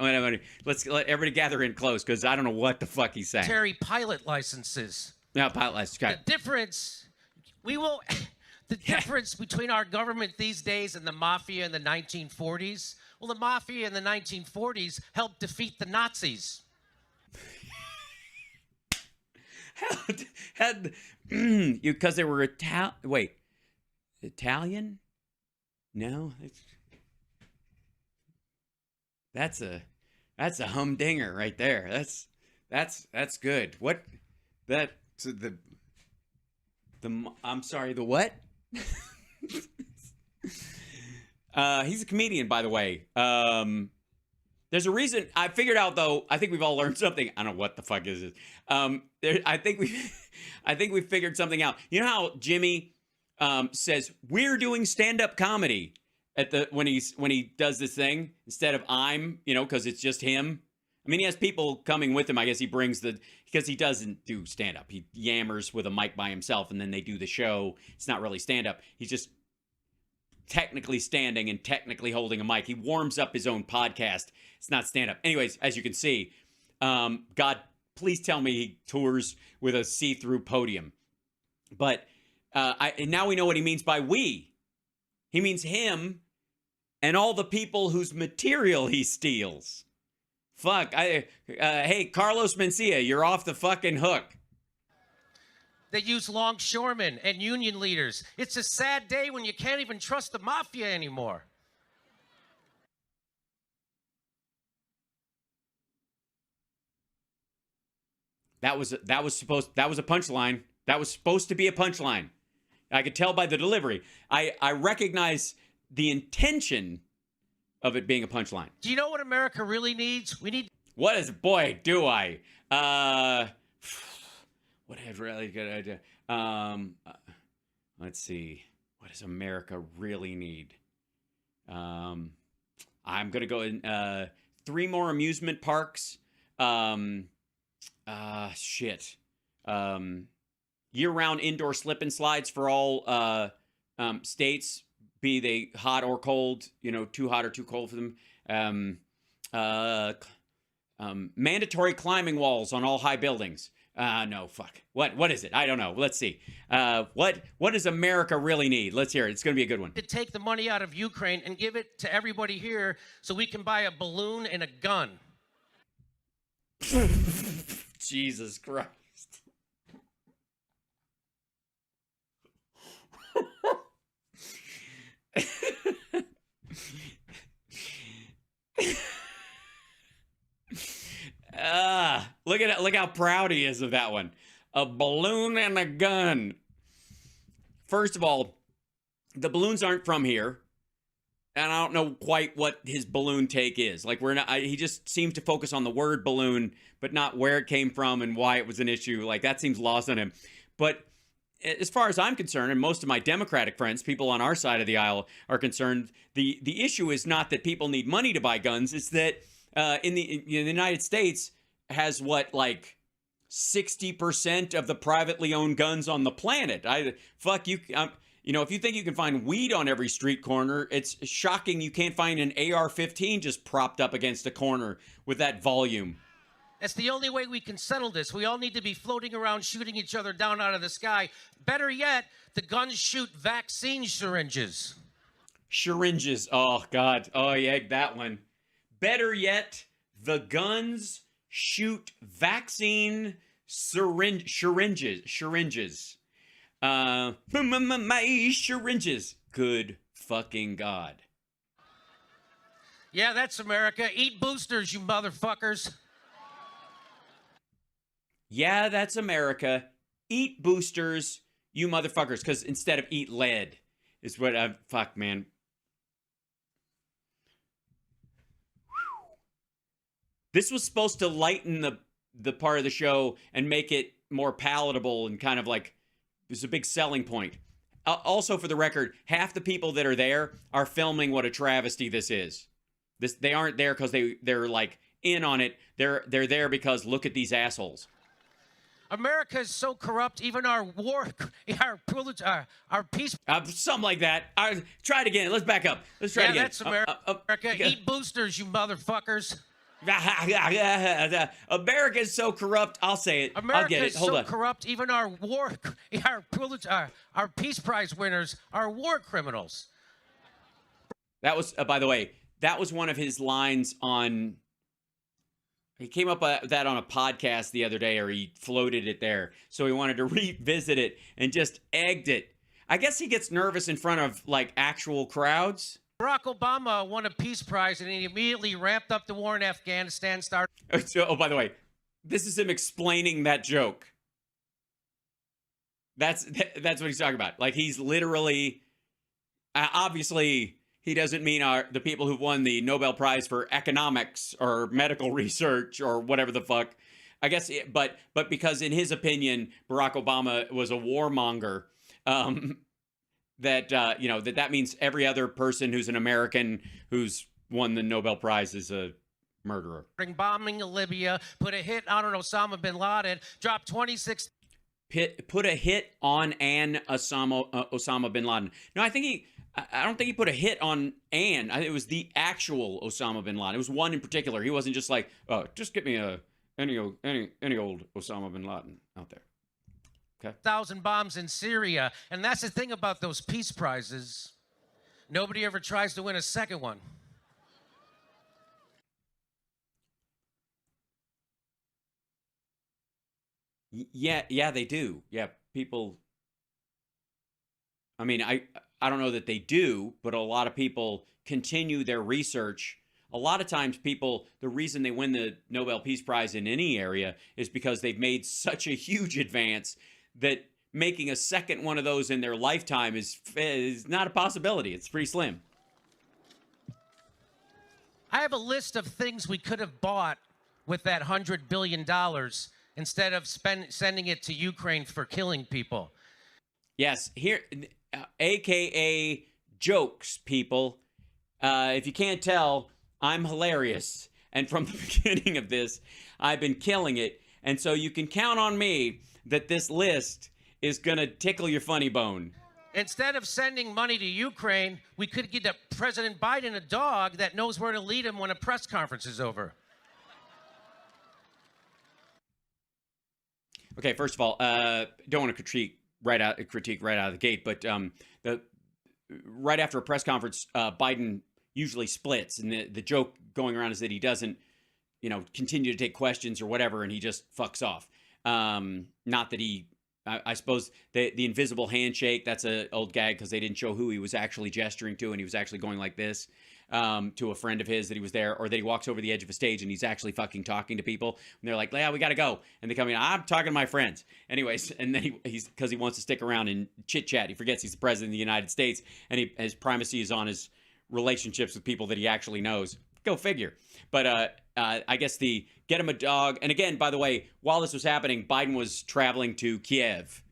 Let's let everybody gather in close because I don't know what the fuck he's saying. Military pilot licenses. No, pilot license. Okay. The difference. The difference between our government these days and the mafia in the 1940s. Well, the mafia in the 1940s helped defeat the Nazis. Because they were Italian? No, that's a humdinger right there. That's good. What I'm sorry, the what? He's a comedian, by the way. There's a reason. I figured out, though. I think we've all learned something. I don't know what the fuck is this. I think we figured something out. You know how Jimmy says we're doing stand-up comedy when he does this thing instead of I'm, because it's just him. I mean, he has people coming with him. I guess he brings because he doesn't do stand-up. He yammers with a mic by himself, and then they do the show. It's not really stand-up. He's just technically standing and technically holding a mic. He warms up his own podcast. It's not stand-up. Anyways, as you can see, God, please tell me he tours with a see-through podium. But and now we know what he means by we. He means him and all the people whose material he steals. Fuck. Hey, Carlos Mencia, you're off the fucking hook. They use longshoremen and union leaders. It's a sad day when you can't even trust the mafia anymore. That was a punchline. That was supposed to be a punchline. I could tell by the delivery. I recognize the intention of it being a punchline. Do you know what America really needs? Boy, do I. What a really good idea. Let's see. What does America really need? I'm going to go in 3 more amusement parks. Year-round indoor slip and slides for all states, be they hot or cold, too hot or too cold for them. Mandatory climbing walls on all high buildings. No, fuck. What is it? I don't know. Let's see. What does America really need? Let's hear it. It's going to be a good one. To take the money out of Ukraine and give it to everybody here so we can buy a balloon and a gun. Jesus Christ. Look how proud he is of that one. A balloon and a gun. First of all, the balloons aren't from here. And I don't know quite what his balloon take is. Like, he just seems to focus on the word balloon, but not where it came from and why it was an issue. Like, that seems lost on him. But as far as I'm concerned, and most of my Democratic friends, people on our side of the aisle, are concerned, the issue is not that people need money to buy guns. It's that in the United States has what, like 60% of the privately owned guns on the planet. Fuck you. You know, if you think you can find weed on every street corner, it's shocking you can't find an AR-15 just propped up against a corner with that volume. That's the only way we can settle this. We all need to be floating around shooting each other down out of the sky. Better yet, the guns shoot vaccine syringes. Syringes. Oh, God. Oh, yeah, that one. Better yet, the guns shoot vaccine syringes. My syringes. Good fucking God. Yeah, that's America. Eat boosters, you motherfuckers. Yeah, that's America. Eat boosters, you motherfuckers. Because instead of eat lead is what I... Fuck, man. This was supposed to lighten the part of the show and make it more palatable and kind of like... It's a big selling point. Also, for the record, half the people that are there are filming what a travesty this is. They aren't there because they're like in on it. They're there because look at these assholes. America is so corrupt. Even our peace. Something like that. Try it again. Let's back up. Let's try it again. Yeah, that's America. Eat boosters, you motherfuckers. America is so corrupt. I'll say it. I'll get it. Hold on. America is so corrupt. Even our Peace Prize winners are war criminals. That was, by the way, that was one of his lines on. He came up with that on a podcast the other day, or he floated it there. So he wanted to revisit it and just egged it. I guess he gets nervous in front of like actual crowds. Barack Obama won a Peace Prize, and he immediately ramped up the war in Afghanistan. By the way, this is him explaining that joke. That's what he's talking about. Like, he's literally, obviously, he doesn't mean the people who've won the Nobel Prize for economics or medical research or whatever the fuck. I guess, but because in his opinion, Barack Obama was a warmonger. That means every other person who's an American who's won the Nobel Prize is a murderer. Bombing Libya, put a hit on Osama bin Laden, dropped 26. Put a hit on Osama bin Laden. No, I don't think he put a hit on an. It was the actual Osama bin Laden. It was one in particular. He wasn't just like, oh, just get me any old Osama bin Laden out there. Okay. 1,000 bombs in Syria. And that's the thing about those peace prizes. Nobody ever tries to win a second one. Yeah, they do. Yeah, people. I mean, I don't know that they do, but a lot of people continue their research. A lot of times the reason they win the Nobel Peace Prize in any area is because they've made such a huge advance that making a second one of those in their lifetime is not a possibility. It's pretty slim. I have a list of things we could have bought with that $100 billion instead of sending it to Ukraine for killing people. Yes, here, AKA jokes, people. If you can't tell, I'm hilarious. And from the beginning of this, I've been killing it. And so you can count on me that this list is going to tickle your funny bone. Instead of sending money to Ukraine, we could get President Biden a dog that knows where to lead him when a press conference is over. Okay, first of all, don't want to critique right out of the gate, but right after a press conference, Biden usually splits, and the joke going around is that he doesn't, continue to take questions or whatever, and he just fucks off. Not that I suppose the invisible handshake, that's an old gag because they didn't show who he was actually gesturing to, and he was actually going like this to a friend of his that he was there, or that he walks over the edge of a stage and he's actually fucking talking to people, and they're like, yeah, we got to go. And they come in, I'm talking to my friends. Anyways, and then he's because he wants to stick around and chit-chat. He forgets he's the president of the United States, and his primacy is on his relationships with people that he actually knows. Go figure. But I guess the get him a dog. And again, by the way, while this was happening, Biden was traveling to Kiev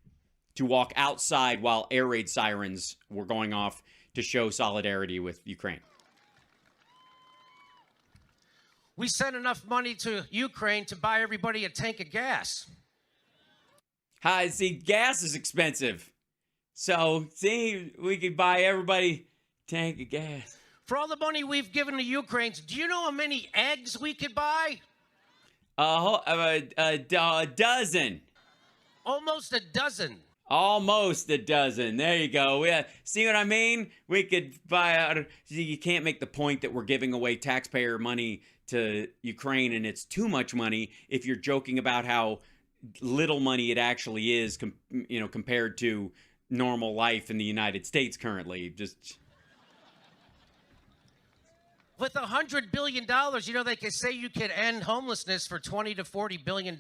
to walk outside while air raid sirens were going off to show solidarity with Ukraine. We sent enough money to Ukraine to buy everybody a tank of gas. Hi, see, gas is expensive. So, see, we could buy everybody a tank of gas. For all the money we've given to Ukraine, do you know how many eggs we could buy? A dozen. Almost a dozen. Almost a dozen. There you go. Yeah. See what I mean? We could buy out. You can't make the point that we're giving away taxpayer money to Ukraine and it's too much money if you're joking about how little money it actually is, compared to normal life in the United States currently. Just. With $100 billion, they could say you could end homelessness for $20 to $40 billion.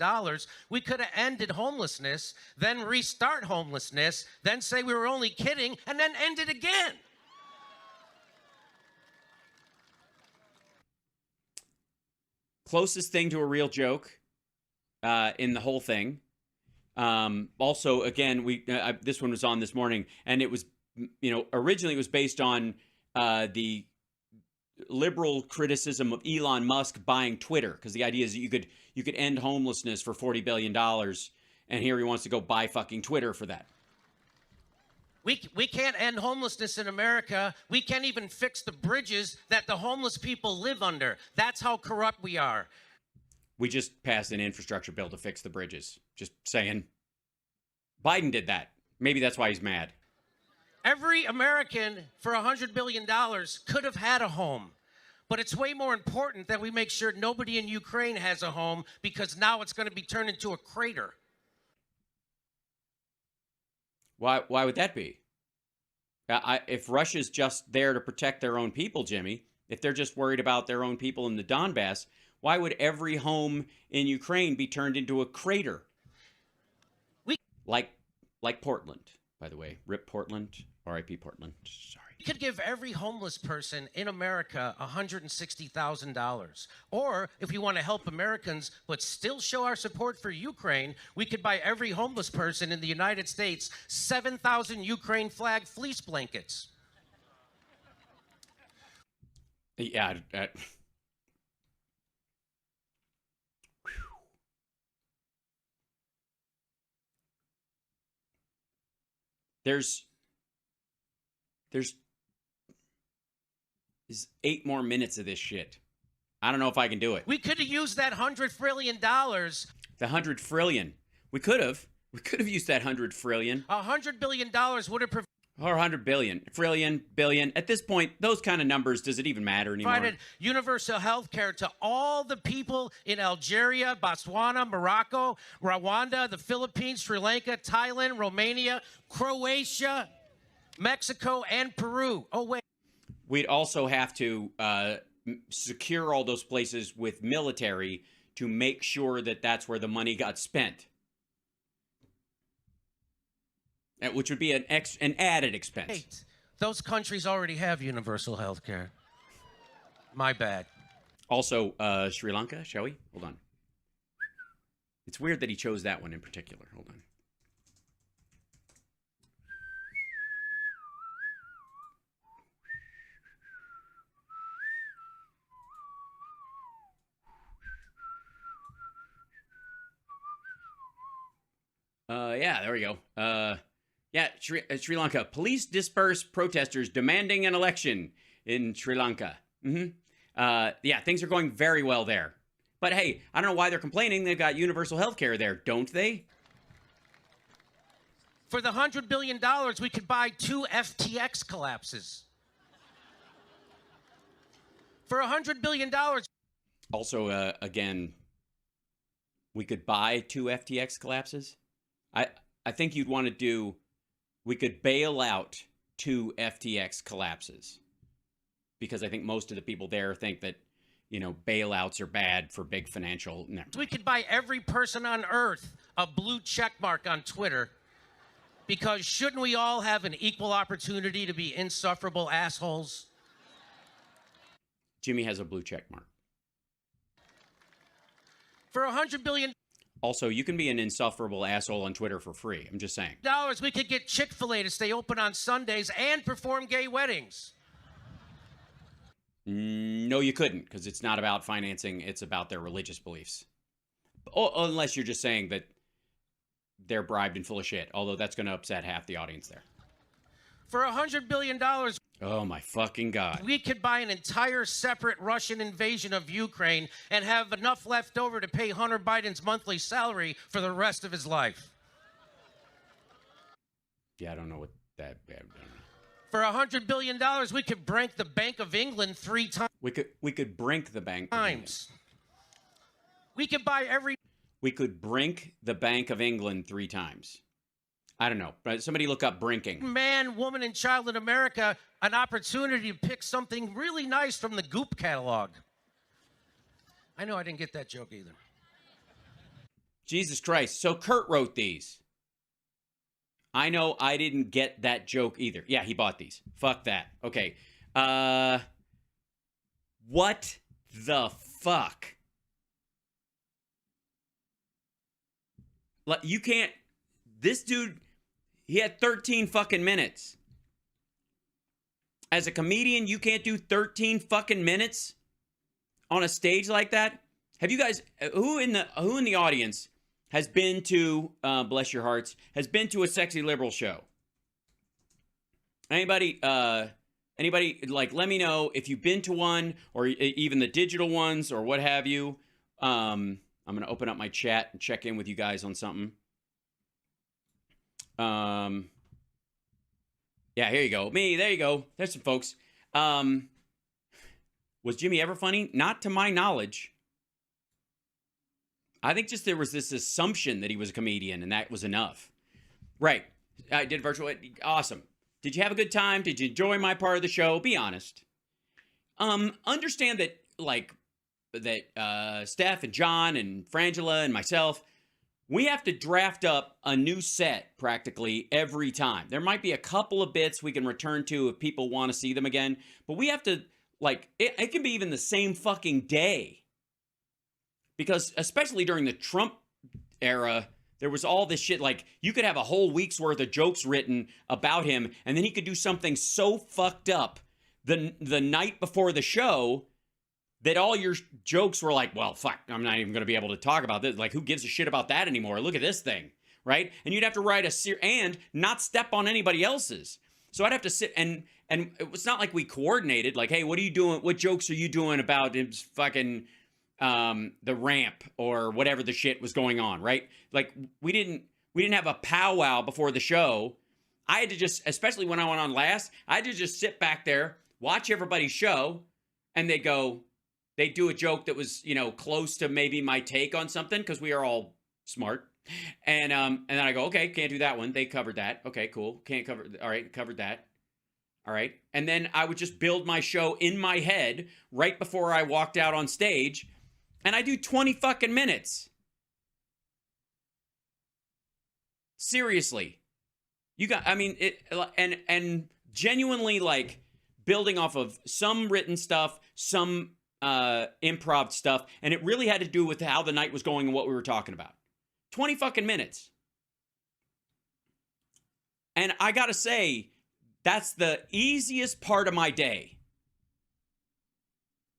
We could have ended homelessness, then restart homelessness, then say we were only kidding, and then end it again. Closest thing to a real joke in the whole thing. Also, again, this one was on this morning, and it was, originally it was based on the liberal criticism of Elon Musk buying Twitter, because the idea is that you could end homelessness for $40 billion, and here he wants to go buy fucking Twitter for that. We can't end homelessness in America. We can't even fix the bridges that the homeless people live under. That's how corrupt we are. We just passed an infrastructure bill to fix the bridges. Just saying. Biden did that. Maybe that's why he's mad. Every American for $100 billion could have had a home. But it's way more important that we make sure nobody in Ukraine has a home, because now it's going to be turned into a crater. Why would that be? If Russia's just there to protect their own people, Jimmy, if they're just worried about their own people in the Donbass, why would every home in Ukraine be turned into a crater? Like Portland, by the way. RIP Portland, RIP Portland. Sorry. We could give every homeless person in America $160,000. Or if we want to help Americans but still show our support for Ukraine, we could buy every homeless person in the United States 7,000 Ukraine flag fleece blankets. Yeah. There's 8 more minutes of this shit. I don't know if I can do it. We could have used that $100 trillion. The $100 trillion. We could have used that $100 trillion. $100 billion would have or 100 billion, trillion, billion. At this point, those kind of numbers, does it even matter anymore? Provided universal health care to all the people in Algeria, Botswana, Morocco, Rwanda, the Philippines, Sri Lanka, Thailand, Romania, Croatia, Mexico, and Peru. Oh, wait. We'd also have to secure all those places with military to make sure that that's where the money got spent. Which would be an added expense. Wait, those countries already have universal health care. My bad. Also, Sri Lanka, shall we? Hold on. It's weird that he chose that one in particular. Hold on. Yeah, there we go. Yeah, Sri Lanka. Police disperse protesters demanding an election in Sri Lanka. Yeah, things are going very well there. But hey, I don't know why they're complaining. They've got universal health care there, don't they? For the $100 billion, we could buy 2 FTX collapses. For $100 billion. Also, again, we could buy 2 FTX collapses. I think you'd want to do, we could bail out 2 FTX collapses. Because I think most of the people there think that, you know, bailouts are bad for big financial. We could buy every person on earth a blue check mark on Twitter. Because shouldn't we all have an equal opportunity to be insufferable assholes? Jimmy has a blue check mark. For $100 billion. Also, you can be an insufferable asshole on Twitter for free. I'm just saying. We could get Chick-fil-A to stay open on Sundays and perform gay weddings. No, you couldn't, because it's not about financing. It's about their religious beliefs. Unless you're just saying that they're bribed and full of shit, although that's going to upset half the audience there. For $100 billion, oh my fucking God, we could buy an entire separate Russian invasion of Ukraine and have enough left over to pay Hunter Biden's monthly salary for the rest of his life. Yeah, I don't know what that... For $100 billion, we could brink the Bank of England 3 times. We could brink the bank. We could buy every... We could brink the Bank of England 3 times. I don't know. But somebody look up brinking. Man, woman, and child in America an opportunity to pick something really nice from the Goop catalog. I know I didn't get that joke either. Jesus Christ. So Kurt wrote these. I know I didn't get that joke either. Yeah, he bought these. Fuck that. Okay. What the fuck? You can't... This dude, he had 13 fucking minutes. As a comedian, you can't do 13 fucking minutes on a stage like that? Have you guys... Who in the audience has been to, bless your hearts, has been to a Sexy Liberal show? Anybody, like, let me know if you've been to one, or even the digital ones, or what have you. I'm going to open up my chat and check in with you guys on something. Yeah, here you go. Me, there you go. There's some folks. Was Jimmy ever funny? Not to my knowledge. I think just there was this assumption that he was a comedian, and that was enough. Right. I did virtual. Awesome. Did you have a good time? Did you enjoy my part of the show? Be honest. Understand that, like, that Steph and John and Frangela and myself, we have to draft up a new set practically every time. There might be a couple of bits we can return to if people want to see them again, but we have to, like, it can be even the same fucking day. Because especially during the Trump era, there was all this shit, like, you could have a whole week's worth of jokes written about him, and then he could do something so fucked up the night before the show that all your jokes were like, well, fuck, I'm not even going to be able to talk about this. Like, who gives a shit about that anymore? Look at this thing, right? And you'd have to write and not step on anybody else's. So I'd have to sit and it's not like we coordinated, like, hey, what are you doing? What jokes are you doing about his fucking the ramp or whatever the shit was going on, right? Like, we didn't have a powwow before the show. I had to just, especially when I went on last, I had to just sit back there, watch everybody's show, and they'd do a joke that was, you know, close to maybe my take on something, because we are all smart. And then I go, okay, can't do that one. They covered that. Okay, cool. Can't cover. All right, covered that. All right. And then I would just build my show in my head right before I walked out on stage. And I do 20 fucking minutes. Seriously. And genuinely, like, building off of some written stuff, some improv stuff, and it really had to do with how the night was going and what we were talking about. 20 fucking minutes. And I gotta say, that's the easiest part of my day.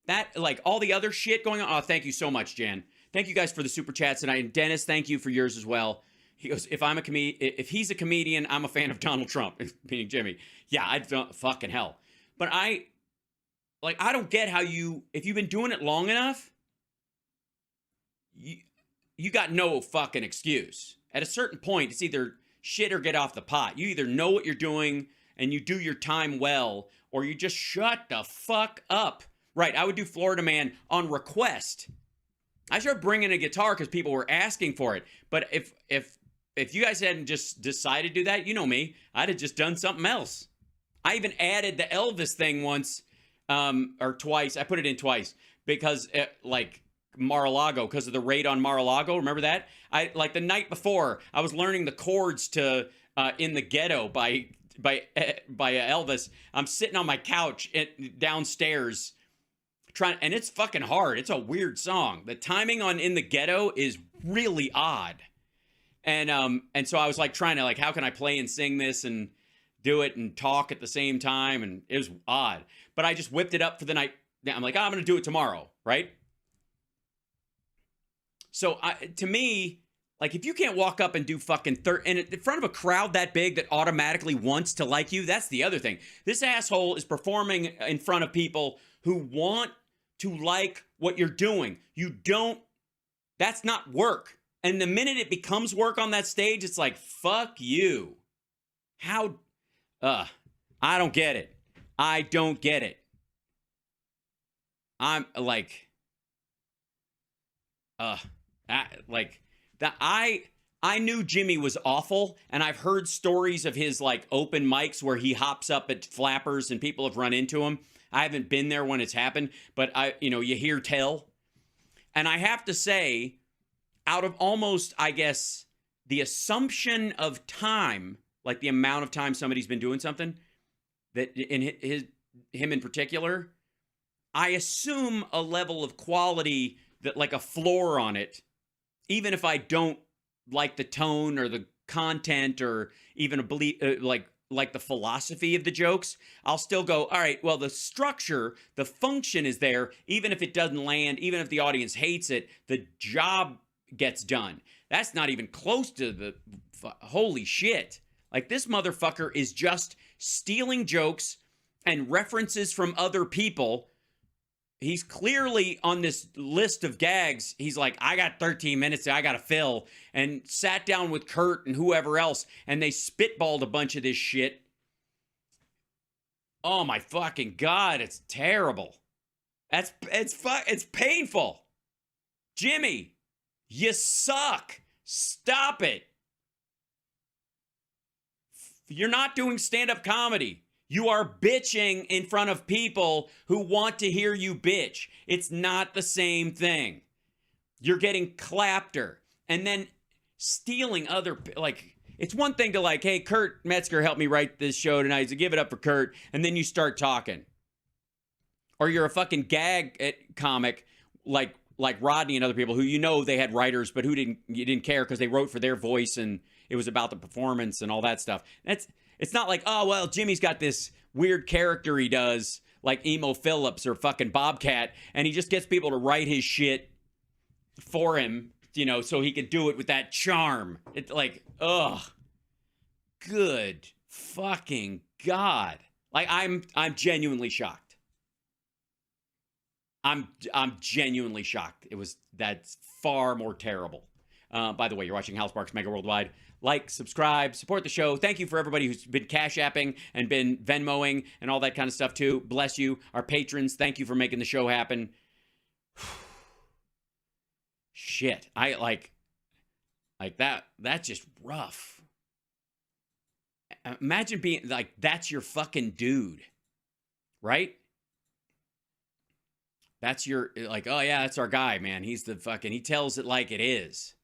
That, like, all the other shit going on. Oh, thank you so much, Jan. Thank you guys for the super chats tonight. And Dennis, thank you for yours as well. He goes, if he's a comedian, I'm a fan of Donald Trump, meaning Jimmy. Yeah, I'd fucking hell. But I don't get how if you've been doing it long enough, you got no fucking excuse. At a certain point, it's either shit or get off the pot. You either know what you're doing and you do your time well, or you just shut the fuck up. Right, I would do Florida Man on request. I started bringing a guitar because people were asking for it. But if you guys hadn't just decided to do that, you know me, I'd have just done something else. I even added the Elvis thing once, or twice. I put it in twice because, like, Mar-a-Lago, because of the raid on Mar-a-Lago. Remember that? Like, the night before, I was learning the chords to In the Ghetto by Elvis. I'm sitting on my couch downstairs and it's fucking hard. It's a weird song. The timing on In the Ghetto is really odd. And so I was like trying to, like, how can I play and sing this and do it and talk at the same time? And it was odd. But I just whipped it up for the night I'm like, oh, I'm going to do it tomorrow, right? So to me, like, if you can't walk up and do fucking and in front of a crowd that big that automatically wants to like you, that's the other thing. This asshole is performing in front of people who want to like what you're doing. That's not work. And the minute it becomes work on that stage, it's like, fuck you. How, I don't get it. I don't get it. I'm like, I knew Jimmy was awful, and I've heard stories of his like open mics where he hops up at flappers and people have run into him. I haven't been there when it's happened, but you hear tell. And I have to say, out of almost, I guess, the assumption of time, like the amount of time somebody's been doing something, that in him in particular, I assume a level of quality that like a floor on it, even if I don't like the tone or the content or even a belief, like the philosophy of the jokes, I'll still go, all right, well, the structure, the function is there. Even if it doesn't land, even if the audience hates it, the job gets done. That's not even close to the holy shit. Like, this motherfucker is just stealing jokes and references from other people. He's clearly on this list of gags. He's like, I got 13 minutes I got to fill, and sat down with Kurt and whoever else, and they spitballed a bunch of this shit. Oh my fucking God, it's terrible. It's painful. Jimmy, you suck. Stop it. You're not doing stand-up comedy. You are bitching in front of people who want to hear you bitch. It's not the same thing. You're getting clapter. And then stealing other, like, it's one thing to like, hey, Kurt Metzger helped me write this show tonight, so give it up for Kurt. And then you start talking. Or you're a fucking gag comic like Rodney and other people who they had writers, but you didn't care because they wrote for their voice and it was about the performance and all that stuff. It's not like, oh, well, Jimmy's got this weird character he does, like Emo Phillips or fucking Bobcat, and he just gets people to write his shit for him, so he could do it with that charm. It's like, ugh, good fucking God. Like, I'm genuinely shocked. I'm genuinely shocked. That's far more terrible. By the way, you're watching Hal Sparks Mega Worldwide. Like, subscribe, support the show. Thank you for everybody who's been Cash Apping and been Venmoing and all that kind of stuff too. Bless you. Our patrons, thank you for making the show happen. Shit. I like that. That's just rough. Imagine being like, that's your fucking dude, right? That's your, like, oh yeah, that's our guy, man. He tells it like it is.